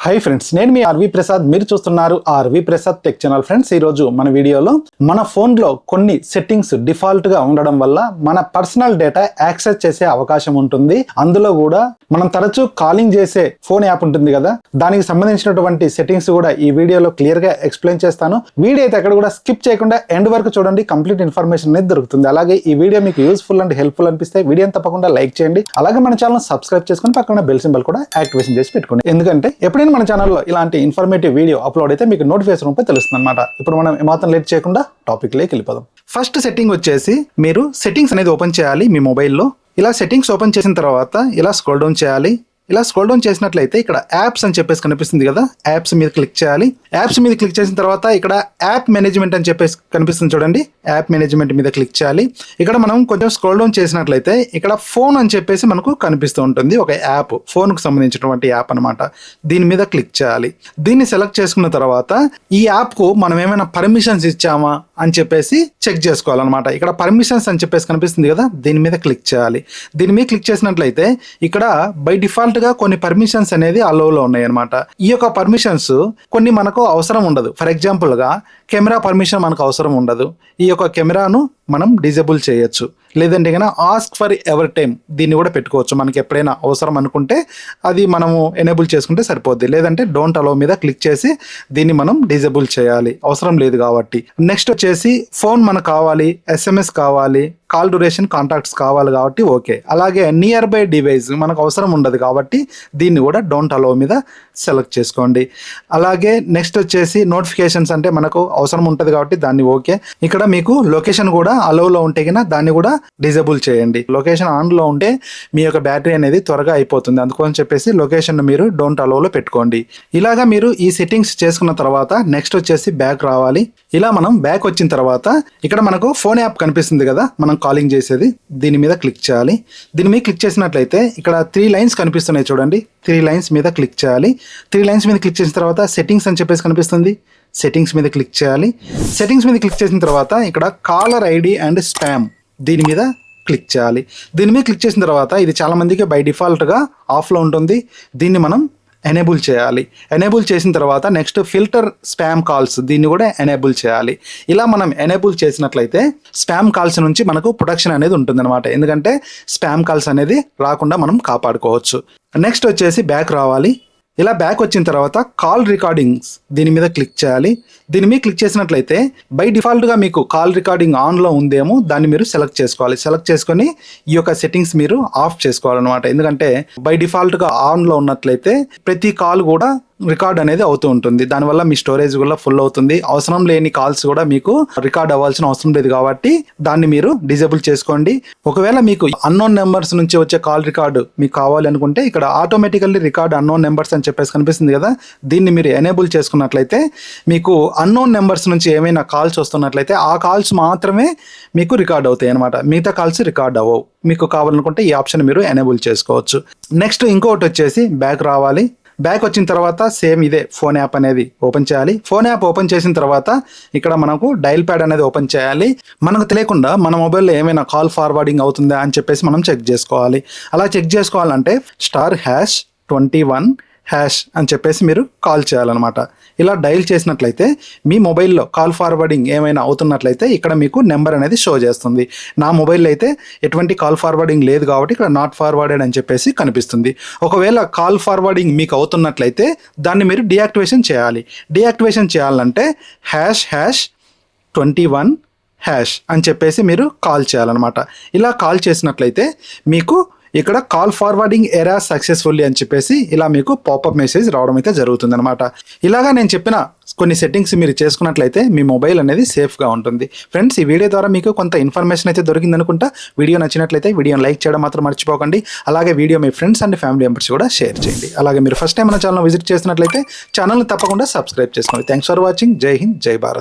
Hi friends, నేను మీ RV Prasad. మీరు చూస్తున్నారు R V Prasad tech channel. Friends, ఈరోజు మన వీడియోలో మన ఫోన్లో కొన్ని సెట్టింగ్స్ డిఫాల్ట్గా ఉండడం వల్ల మన పర్సనల్ డేటా యాక్సెస్ చేసే అవకాశం ఉంటుంది. అందులో కూడా మనం తరచూ కాలింగ్ చేసే ఫోన్ యాప్ ఉంటుంది కదా, దానికి సంబంధించినటువంటి సెట్టింగ్స్ కూడా ఈ వీడియోలో క్లియర్గా ఎక్స్ప్లెయిన్ చేస్తాను. వీడియో అయితే ఎక్కడ కూడా స్కిప్ చేయకుండా ఎండ్ వరకు చూడండి, కంప్లీట్ ఇన్ఫర్మేషన్ అనేది దొరుకుతుంది. అలాగే ఈ వీడియో మీకు యూస్ఫుల్ అండ్ హెల్ప్ఫుల్ అనిపిస్తే వీడియోని తప్పకుండా లైక్ చేయండి. అలాగే మన ఛానల్ సబ్స్క్రైబ్ చేసుకుని పక్కన బెల్ సింబల్ కూడా యాక్టివేషన్ చేసి పెట్టుకోండి. ఎందుకంటే ఎప్పుడైనా మన ఛానల్లో ఇలాంటి ఇన్ఫర్మేటివ్ వీడియో అప్లోడ్ అయితే మీకు నోటిఫికేషన్ రూపంలో తెలుస్తుంది అనమాట. ఇప్పుడు మనం ఏమాత్రం లేట్ చేయకుండా టాపిక్ లోకి వెళ్ళిపోదాం. ఫస్ట్ సెట్టింగ్ వచ్చేసి, మీరు సెట్టింగ్స్ అనేది ఓపెన్ చేయాలి మీ మొబైల్లో. ఇలా సెట్టింగ్స్ ఓపెన్ చేసిన తర్వాత ఇలా స్క్రోల్ డౌన్ చేయాలి. ఇలా స్క్రోల్ డౌన్ చేసినట్లయితే ఇక్కడ యాప్స్ అని చెప్పేసి కనిపిస్తుంది కదా, యాప్స్ మీద క్లిక్ చేయాలి. యాప్స్ మీద క్లిక్ చేసిన తర్వాత ఇక్కడ యాప్ మేనేజ్మెంట్ అని చెప్పేసి కనిపిస్తుంది చూడండి, యాప్ మేనేజ్మెంట్ మీద క్లిక్ చేయాలి. ఇక్కడ మనం కొంచెం స్క్రోల్ డౌన్ చేసినట్లయితే ఇక్కడ ఫోన్ అని చెప్పేసి మనకు కనిపిస్తూ ఉంటుంది, ఒక యాప్, ఫోన్కు సంబంధించినటువంటి యాప్ అనమాట. దీని మీద క్లిక్ చేయాలి. దీన్ని సెలెక్ట్ చేసుకున్న తర్వాత ఈ యాప్కు మనం ఏమైనా పర్మిషన్స్ ఇచ్చామా అని చెప్పేసి చెక్ చేసుకోవాలన్నమాట. ఇక్కడ పర్మిషన్స్ అని చెప్పేసి కనిపిస్తుంది కదా, దీని మీద క్లిక్ చేయాలి. దీని మీద క్లిక్ చేసినట్లయితే ఇక్కడ బై డిఫాల్ట్ గా కొన్ని పర్మిషన్స్ అనేది అలోలో ఉన్నాయి అనమాట. ఈ యొక్క పర్మిషన్స్ కొన్ని మనకు అవసరం ఉండదు. ఫర్ ఎగ్జాంపుల్ గా కెమెరా పర్మిషన్ మనకు అవసరం ఉండదు. ఈ యొక్క కెమెరాను మనం డిజేబుల్ చేయొచ్చు. లేదంటే కన్నా ఆస్క్ ఫర్ ఎవర్ టైమ్ దీన్ని కూడా పెట్టుకోవచ్చు. మనకి ఎప్పుడైనా అవసరం అనుకుంటే అది మనము ఎనేబుల్ చేసుకుంటే సరిపోద్ది. లేదంటే డోంట్ అలో మీద క్లిక్ చేసి దీన్ని మనం డిజేబుల్ చేయాలి, అవసరం లేదు కాబట్టి. నెక్స్ట్ వచ్చేసి ఫోన్ మనకు కావాలి, SMS కావాలి, కాల్ డ్యూరేషన్, కాంటాక్ట్స్ కావాలి కాబట్టి ఓకే. అలాగే నియర్ బై డివైస్ మనకు అవసరం ఉండదు కాబట్టి దీన్ని కూడా డోంట్ అలో మీద సెలెక్ట్ చేసుకోండి. అలాగే నెక్స్ట్ వచ్చేసి నోటిఫికేషన్స్ అంటే మనకు అవసరం ఉంటుంది కాబట్టి దాన్ని ఓకే. ఇక్కడ మీకు లొకేషన్ కూడా అలోలో ఉంటే కన్నా దాన్ని కూడా డిజేబుల్ చేయండి. లొకేషన్ ఆన్లో ఉంటే మీ యొక్క బ్యాటరీ అనేది త్వరగా అయిపోతుంది, అందుకోసం చెప్పేసి లొకేషన్ మీరు డోంట్ అలోలో పెట్టుకోండి. ఇలాగా మీరు ఈ సెట్టింగ్స్ చేసుకున్న తర్వాత నెక్స్ట్ వచ్చేసి బ్యాక్ రావాలి. ఇలా మనం బ్యాక్ వచ్చిన తర్వాత ఇక్కడ మనకు ఫోన్ యాప్ కనిపిస్తుంది కదా, మనం కాలింగ్ చేసేది, దీని మీద క్లిక్ చేయాలి. దీని మీద క్లిక్ చేసినట్లయితే ఇక్కడ 3 లైన్స్ కనిపిస్తున్నాయి చూడండి, 3 లైన్స్ మీద క్లిక్ చేయాలి. 3 లైన్స్ మీద క్లిక్ చేసిన తర్వాత సెట్టింగ్స్ అని చెప్పేసి కనిపిస్తుంది, సెట్టింగ్స్ మీద క్లిక్ చేయాలి. సెట్టింగ్స్ మీద క్లిక్ చేసిన తర్వాత ఇక్కడ కాలర్ ఐడి అండ్ స్పామ్ దీని మీద క్లిక్ చేయాలి. దీని మీద క్లిక్ చేసిన తర్వాత ఇది చాలా మందికి బై డిఫాల్ట్గా ఆఫ్లో ఉంటుంది, దీన్ని మనం ఎనేబుల్ చేయాలి. ఎనేబుల్ చేసిన తర్వాత నెక్స్ట్ ఫిల్టర్ స్పామ్ కాల్స్ దీన్ని కూడా ఎనేబుల్ చేయాలి. ఇలా మనం ఎనేబుల్ చేసినట్లయితే స్పామ్ కాల్స్ నుంచి మనకు ప్రొటెక్షన్ అనేది ఉంటుందన్నమాట. ఎందుకంటే స్పామ్ కాల్స్ అనేది రాకుండా మనం కాపాడుకోవచ్చు. నెక్స్ట్ వచ్చేసి బ్యాక్ రావాలి. ఇలా బ్యాక్ వచ్చిన తర్వాత కాల్ రికార్డింగ్స్ దీని మీద క్లిక్ చేయాలి. దీని మీద క్లిక్ చేసినట్లయితే బై డిఫాల్ట్గా మీకు కాల్ రికార్డింగ్ ఆన్లో ఉందేమో దాన్ని మీరు సెలెక్ట్ చేసుకోవాలి. సెలెక్ట్ చేసుకొని ఈ యొక్క సెట్టింగ్స్ మీరు ఆఫ్ చేసుకోవాలన్నమాట. ఎందుకంటే బై డిఫాల్ట్గా ఆన్లో ఉన్నట్లయితే ప్రతి కాల్ కూడా రికార్డ్ అనేది అవుతూ ఉంటుంది. దానివల్ల మీ స్టోరేజ్ కూడా ఫుల్ అవుతుంది. అవసరం లేని కాల్స్ కూడా మీకు రికార్డ్ అవ్వాల్సిన అవసరం లేదు కాబట్టి దాన్ని మీరు డిజేబుల్ చేసుకోండి. ఒకవేళ మీకు అన్నోన్ నెంబర్స్ నుంచి వచ్చే కాల్ రికార్డు మీకు కావాలి అనుకుంటే ఇక్కడ ఆటోమేటికల్లీ రికార్డ్ అన్నోన్ నెంబర్స్ అని చెప్పేసి కనిపిస్తుంది కదా, దీన్ని మీరు ఎనేబుల్ చేసుకున్నట్లయితే మీకు అన్నోన్ నెంబర్స్ నుంచి ఏమైనా కాల్స్ వస్తున్నట్లయితే ఆ కాల్స్ మాత్రమే మీకు రికార్డ్ అవుతాయి అనమాట, మిగతా కాల్స్ రికార్డ్ అవ్వవు. మీకు కావాలనుకుంటే ఈ ఆప్షన్ మీరు ఎనేబుల్ చేసుకోవచ్చు. నెక్స్ట్ ఇంకొకటి వచ్చేసి బ్యాక్ రావాలి. బ్యాక్ వచ్చిన తర్వాత సేమ్ ఇదే ఫోన్ యాప్ అనేది ఓపెన్ చేయాలి. ఫోన్ యాప్ ఓపెన్ చేసిన తర్వాత ఇక్కడ మనకు డయల్ ప్యాడ్ అనేది ఓపెన్ చేయాలి. మనకు తెలియకుండా మన మొబైల్లో ఏమైనా కాల్ ఫార్వర్డింగ్ అవుతుందా అని చెప్పేసి మనం చెక్ చేసుకోవాలి. అలా చెక్ చేసుకోవాలంటే *#21# అని చెప్పేసి మీరు కాల్ చేయాలన్నమాట. ఇలా డయల్ చేసినట్లయితే మీ మొబైల్లో కాల్ ఫార్వర్డింగ్ ఏమైనా అవుతున్నట్లయితే ఇక్కడ మీకు నెంబర్ అనేది షో చేస్తుంది. నా మొబైల్లో అయితే ఎటువంటి కాల్ ఫార్వర్డింగ్ లేదు కాబట్టి ఇక్కడ నాట్ ఫార్వర్డెడ్ అని చెప్పేసి కనిపిస్తుంది. ఒకవేళ కాల్ ఫార్వర్డింగ్ మీకు అవుతున్నట్లయితే దాన్ని మీరు డీయాక్టివేషన్ చేయాలి. డీయాక్టివేషన్ చేయాలంటే #21# అని చెప్పేసి మీరు కాల్ చేయాలన్నమాట. ఇలా కాల్ చేసినట్లయితే మీకు ఇక్కడ కాల్ ఫార్వర్డింగ్ ఎరా సక్సెస్ఫుల్లీ అని చెప్పేసి ఇలా మీకు పాపప్ మెసేజ్ రావడం అయితే జరుగుతుంది అనమాట. ఇలాగా నేను చెప్పిన కొన్ని సెట్టింగ్స్ మీరు చేసుకున్నట్లయితే మీ మొబైల్ అనేది సేఫ్గా ఉంటుంది. ఫ్రెండ్స్, ఈ వీడియో ద్వారా మీకు కొంత ఇన్ఫర్మేషన్ అయితే దొరికింది అనుకుంటా. వీడియో నచ్చినట్లయితే వీడియోని లైక్ చేయడం మాత్రం మర్చిపోకండి. అలాగే video me friends and family members కూడా షేర్ చేయండి. అలాగే మీరు ఫస్ట్ టైం మన ఛానల్ విజిట్ చేసినట్లయితే ఛానల్ని తప్పకుండా సబ్స్క్రైబ్ చేసుకోండి. Thanks for watching. జై హింద్, జై భారత్.